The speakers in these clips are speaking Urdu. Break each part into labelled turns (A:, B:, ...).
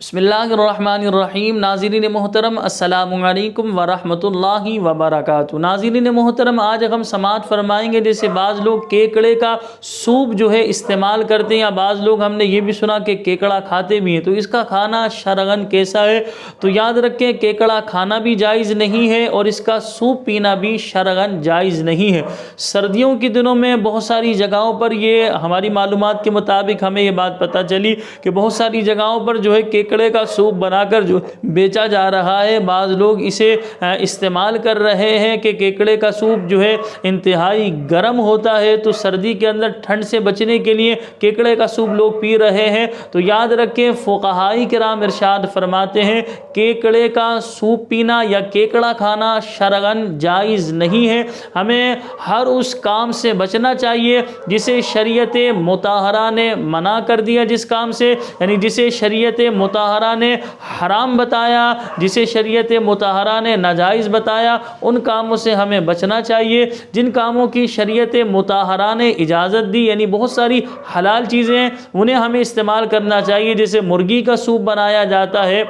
A: بسم اللہ الرحمن الرحیم۔ ناظرین محترم السلام علیکم ورحمۃ اللہ وبرکاتہ۔ ناظرین محترم، آج ہم سماعت فرمائیں گے جیسے بعض لوگ کیکڑے کا سوپ جو ہے استعمال کرتے ہیں، یا بعض لوگ ہم نے یہ بھی سنا کہ کیکڑا کھاتے بھی ہیں، تو اس کا کھانا شرعاً کیسا ہے؟ تو یاد رکھیں کیکڑا کھانا بھی جائز نہیں ہے اور اس کا سوپ پینا بھی شرعاً جائز نہیں ہے۔ سردیوں کے دنوں میں بہت ساری جگہوں پر یہ ہماری معلومات کے مطابق ہمیں یہ بات پتہ چلی کہ بہت ساری جگہوں پر جو ہے کیکڑے کا سوپ بنا کر جو بیچا جا رہا ہے۔ بعض لوگ اسے استعمال کر رہے ہیں کہ کیکڑے کا سوپ جو ہے انتہائی گرم ہوتا ہے، تو سردی کے اندر ٹھنڈ سے بچنے کے لیے کیکڑے کا سوپ لوگ پی رہے ہیں۔ تو یاد رکھیں فقہاء کرام ارشاد فرماتے ہیں کیکڑے کا سوپ پینا یا کیکڑا کھانا شرعاً جائز نہیں ہے۔ ہمیں ہر اس کام سے بچنا چاہیے جسے شریعت مطہرہ نے منع کر دیا، جس کام سے یعنی جسے شریعت مطہرہ نے حرام بتایا، جسے شریعت مطہرہ نے ناجائز بتایا، ان کاموں سے ہمیں بچنا چاہیے۔ جن کاموں کی شریعت مطہرہ نے اجازت دی، یعنی بہت ساری حلال چیزیں ہیں، انہیں ہمیں استعمال کرنا چاہیے۔ جیسے مرغی کا سوپ بنایا جاتا ہے،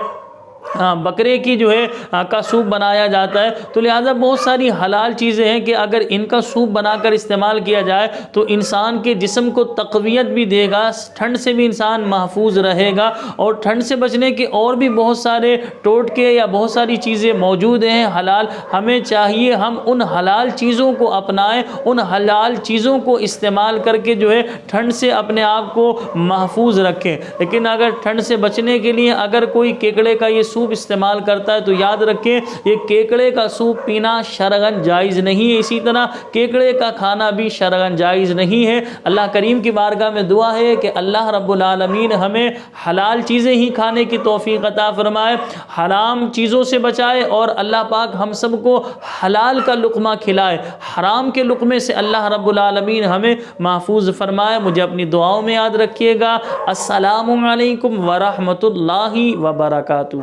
A: بکرے کی جو ہے کا سوپ بنایا جاتا ہے، تو لہٰذا بہت ساری حلال چیزیں ہیں کہ اگر ان کا سوپ بنا کر استعمال کیا جائے تو انسان کے جسم کو تقویت بھی دے گا، ٹھنڈ سے بھی انسان محفوظ رہے گا، اور ٹھنڈ سے بچنے کے اور بھی بہت سارے ٹوٹکے یا بہت ساری چیزیں موجود ہیں حلال۔ ہمیں چاہیے ہم ان حلال چیزوں کو اپنائیں، ان حلال چیزوں کو استعمال کر کے جو ہے ٹھنڈ سے اپنے آپ کو محفوظ رکھیں۔ لیکن اگر ٹھنڈ سے بچنے کے لیے اگر کوئی کیکڑے کا یہ سوپ استعمال کرتا ہے تو یاد رکھیں یہ کیکڑے کا سوپ پینا شرعاً جائز نہیں ہے، اسی طرح کیکڑے کا کھانا بھی شرعاً جائز نہیں ہے۔ اللہ کریم کی بارگاہ میں دعا ہے کہ اللہ رب العالمین ہمیں حلال چیزیں ہی کھانے کی توفیق عطا فرمائے، حرام چیزوں سے بچائے، اور اللہ پاک ہم سب کو حلال کا لقمہ کھلائے، حرام کے لقمے سے اللہ رب العالمین ہمیں محفوظ فرمائے۔ مجھے اپنی دعاؤں میں یاد رکھیے گا۔ السلام علیکم ورحمۃ اللہ وبرکاتہ۔